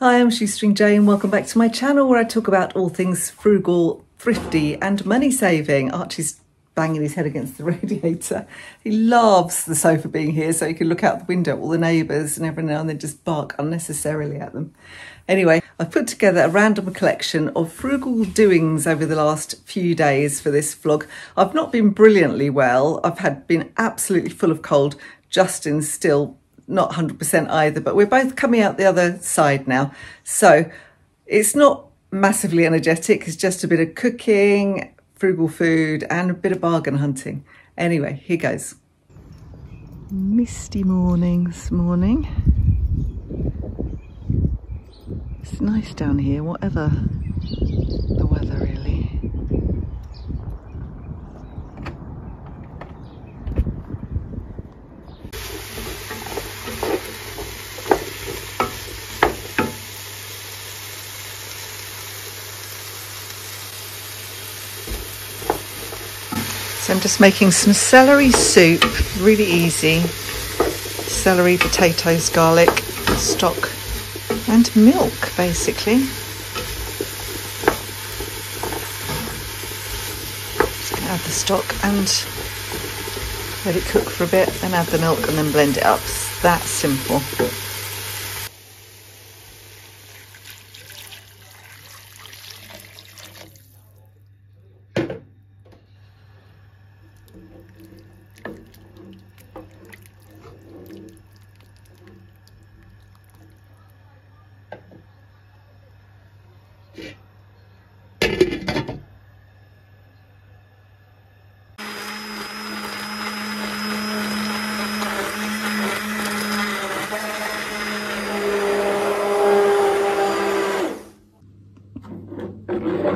Hi, I'm Shoestring Jane. Welcome back to my channel where I talk about all things frugal, thrifty and money saving. Archie's banging his head against the radiator. He loves the sofa being here so he can look out the window at all the neighbours and every now and then just bark unnecessarily at them. Anyway, I've put together a random collection of frugal doings over the last few days for this vlog. I've not been brilliantly well. I've been absolutely full of cold. Justin's still not 100% either, but we're both coming out the other side now. So it's not massively energetic. It's just a bit of cooking, frugal food and a bit of bargain hunting. Anyway, here goes. Misty morning this morning. It's nice down here, whatever the weather really. So I'm just making some celery soup, really easy. Celery, potatoes, garlic, stock and milk basically. Just going to add the stock and let it cook for a bit, then add the milk and then blend it up. It's that simple.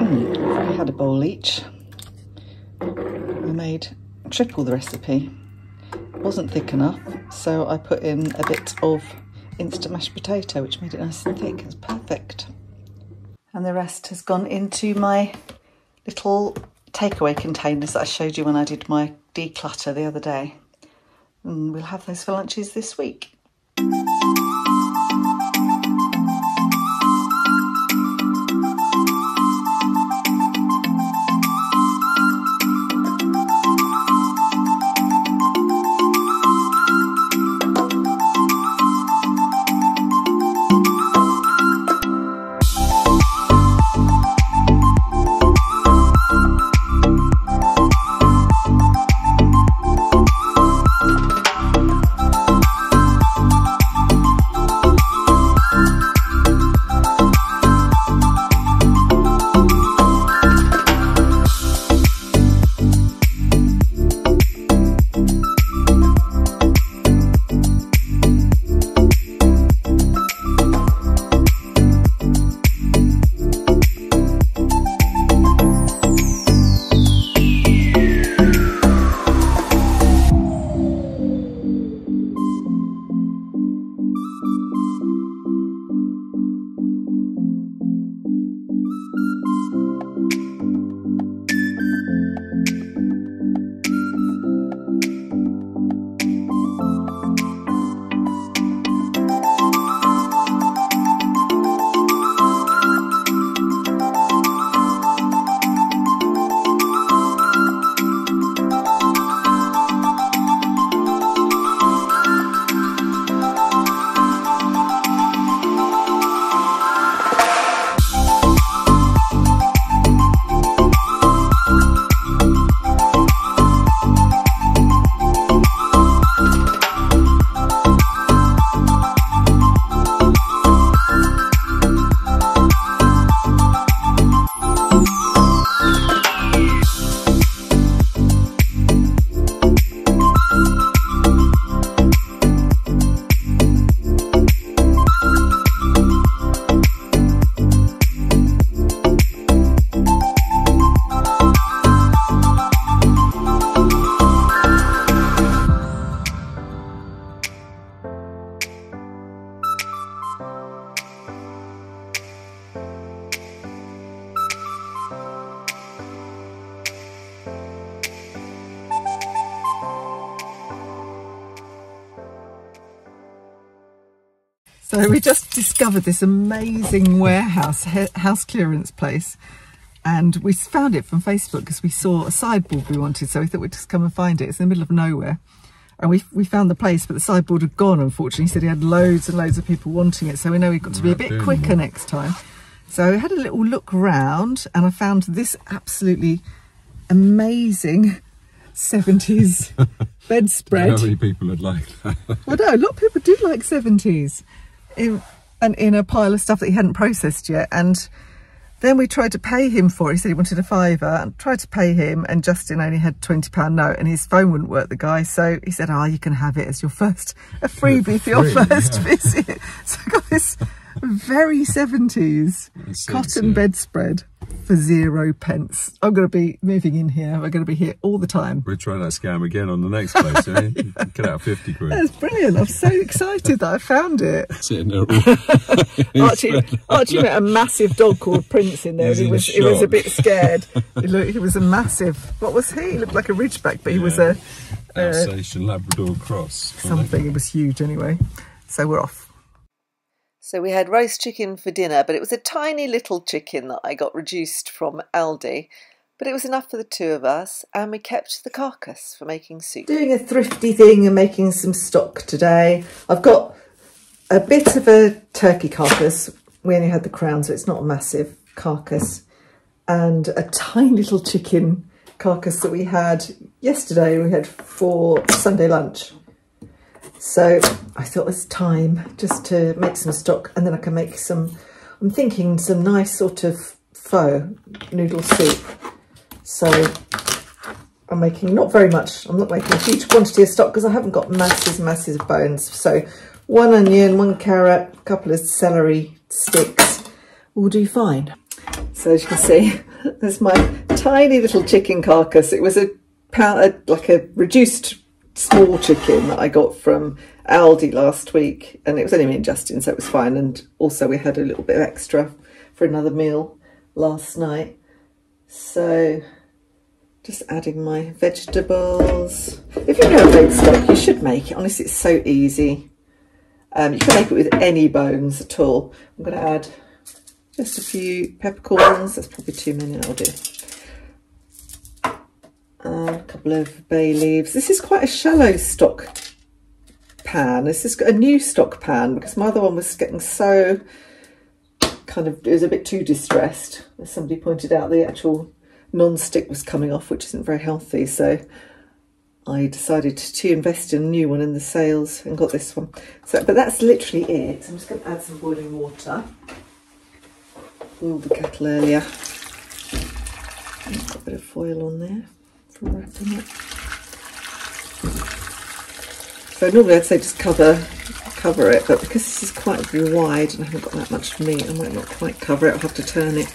I had a bowl each. I made triple the recipe. It wasn't thick enough, so I put in a bit of instant mashed potato, which made it nice and thick. It's perfect. And the rest has gone into my little takeaway containers that I showed you when I did my declutter the other day. And we'll have those for lunches this week. So we just discovered this amazing warehouse, house clearance place. And we found it from Facebook because we saw a sideboard we wanted. So we thought we'd just come and find it. It's in the middle of nowhere. And we found the place, but the sideboard had gone, unfortunately. He said he had loads and loads of people wanting it. So we know we've got to be a bit quicker next time. So I had a little look round and I found this absolutely amazing 70s bedspread. How many people would like that? Well, no, a lot of people do like 70s in a pile of stuff that he hadn't processed yet. And then we tried to pay him for it. He said he wanted a £5 and tried to pay him, and Justin only had £20 note and his phone wouldn't work, the guy. So he said, you can have it as your first, a freebie for your first visit. So I got this very 70s cotton bedspread for 0 pence. I'm going to be moving in here. We're going to be here all the time. We'll try that scam again on the next place. Eh? Get out 50 quid. That's brilliant. I'm so excited that I found it. That's it. No. Archie met a massive dog called Prince in there. He was a bit scared. He was a massive, what was he? He looked like a Ridgeback, but he was a Alsatian Labrador cross. Something. It was huge anyway. So we're off. So we had roast chicken for dinner, but it was a tiny little chicken that I got reduced from Aldi. But it was enough for the two of us, and we kept the carcass for making soup. Doing a thrifty thing and making some stock today. I've got a bit of a turkey carcass. We only had the crown, so it's not a massive carcass. And a tiny little chicken carcass that we had yesterday. We had for Sunday lunch. So I thought it's time just to make some stock, and then I can make some, I'm thinking some nice sort of faux noodle soup. So I'm making not very much. I'm not making a huge quantity of stock because I haven't got masses of bones. So 1 onion, 1 carrot, a couple of celery sticks will do fine. So as you can see, there's my tiny little chicken carcass. It was a pound, like a reduced small chicken that I got from Aldi last week, and it was only me and Justin, so it was fine. And also we had a little bit of extra for another meal last night. So just adding my vegetables. If you don't make stock, you should make it. Honestly, it's so easy. You can make it with any bones at all. I'm going to add just a few peppercorns. That's probably too many. I'll do a couple of bay leaves. This is quite a shallow stock pan. This is a new stock pan because my other one was getting so kind of, it was a bit too distressed. As somebody pointed out, the actual non-stick was coming off, which isn't very healthy. So I decided to invest in a new one in the sales and got this one. So, but that's literally it. So I'm just going to add some boiling water. Boiled the kettle earlier. Got a bit of foil on there for wrapping it. So normally I'd say just cover it, but because this is quite wide and I haven't got that much meat, I might not quite cover it. I'll have to turn it.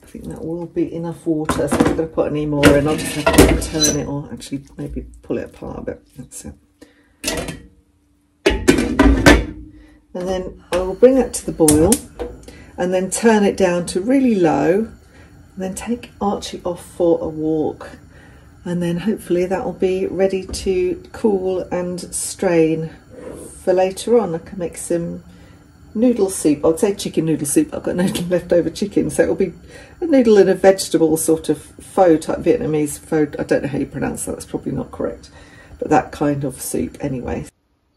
I think that will be enough water, so I'm not going to put any more in. I'll just have to turn it, or actually maybe pull it apart a bit. That's it. And then I will bring that to the boil and then turn it down to really low, and then take Archie off for a walk, and then hopefully that will be ready to cool and strain for later on. I can make some noodle soup. I'd say chicken noodle soup. I've got no leftover chicken, so it'll be a noodle and a vegetable sort of faux type Vietnamese faux. I don't know how you pronounce that. That's probably not correct, but that kind of soup anyway.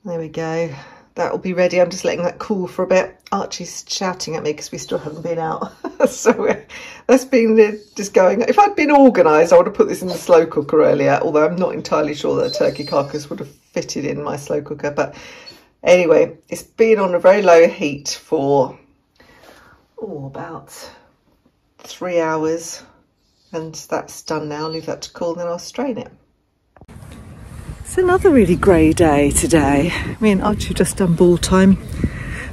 There we go. That will be ready. I'm just letting that cool for a bit. Archie's shouting at me because we still haven't been out. So that's been just going. If I'd been organised, I would have put this in the slow cooker earlier, although I'm not entirely sure that a turkey carcass would have fitted in my slow cooker. But anyway, it's been on a very low heat for about 3 hours, and that's done now. I'll leave that to cool and then I'll strain it. It's another really grey day today. Me and Archie have just done ball time,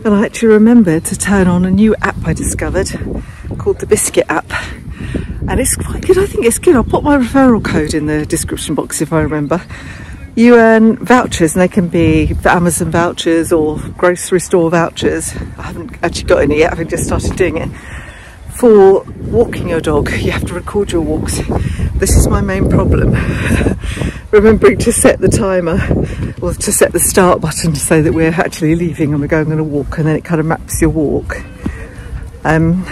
and I actually remembered to turn on a new app I discovered called the Biscuit app, and it's quite good. I think it's good. I'll put my referral code in the description box if I remember. You earn vouchers, and they can be Amazon vouchers or grocery store vouchers. I haven't actually got any yet. I've just started doing it. For walking your dog, you have to record your walks. This is my main problem. remembering to set the timer or to set the start button to say that we're actually leaving and we're going on a walk, and then it kind of maps your walk. And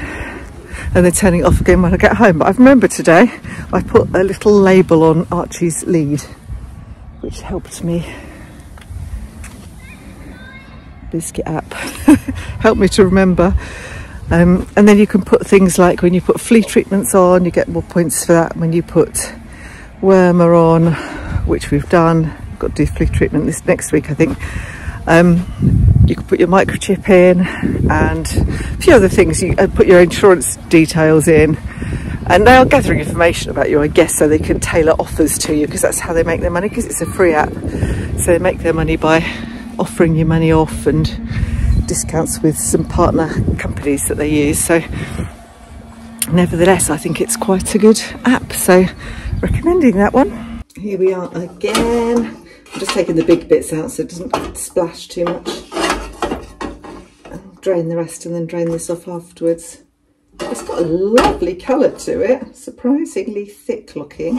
then turning it off again when I get home. But I've remembered today, I put a little label on Archie's lead, which helped me. Biscuit app helped me to remember. And then you can put things like when you put flea treatments on, you get more points for that. When you put wormer on, which we've done, got to do flea treatment this next week, I think. You can put your microchip in and a few other things. You put your insurance details in, and they are gathering information about you, I guess, so they can tailor offers to you, because that's how they make their money, because it's a free app. So they make their money by offering you money off and discounts with some partner companies that they use. So nevertheless, I think it's quite a good app, so recommending that one. Here we are again. I'm just taking the big bits out so it doesn't splash too much. I'll drain the rest and then drain this off afterwards. It's got a lovely colour to it, surprisingly thick looking.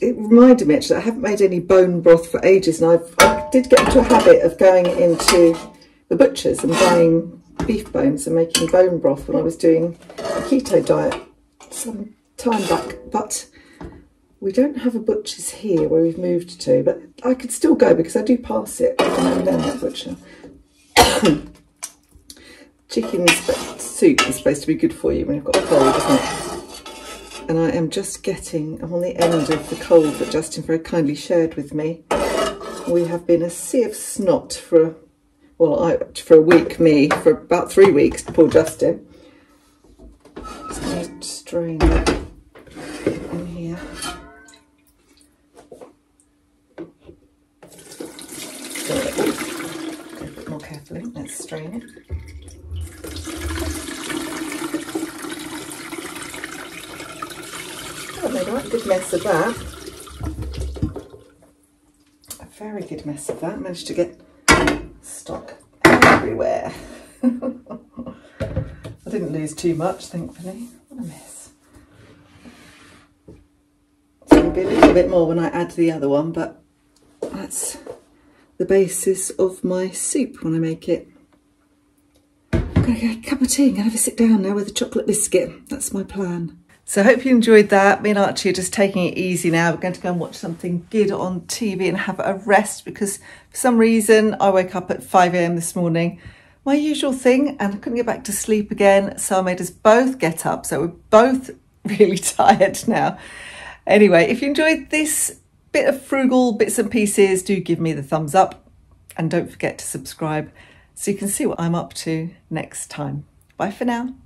It reminded me actually, I haven't made any bone broth for ages, and I did get into a habit of going into the butcher's and buying beef bones and making bone broth when I was doing a keto diet some time back. But we don't have a butcher's here where we've moved to, but I could still go because I do pass it when I'm down at butcher. Chicken soup is supposed to be good for you when you've got a cold, isn't it? And I am just getting, I'm on the end of the cold that Justin very kindly shared with me. We have been a sea of snot for, well, for a week, me, for about 3 weeks, poor Justin. Just going to strain it in here. Go a bit more carefully, let's strain it. I made a right good mess of that. A very good mess of that. Managed to get stock everywhere. I didn't lose too much, thankfully. What a mess. So it'll be a little bit more when I add the other one, but that's the basis of my soup when I make it. I'm going to get a cup of tea and have a sit down now with a chocolate biscuit. That's my plan. So I hope you enjoyed that. Me and Archie are just taking it easy now. We're going to go and watch something good on TV and have a rest, because for some reason I woke up at 5 AM this morning, my usual thing, and I couldn't get back to sleep again. So I made us both get up. So we're both really tired now. Anyway, if you enjoyed this bit of frugal bits and pieces, do give me the thumbs up, and don't forget to subscribe so you can see what I'm up to next time. Bye for now.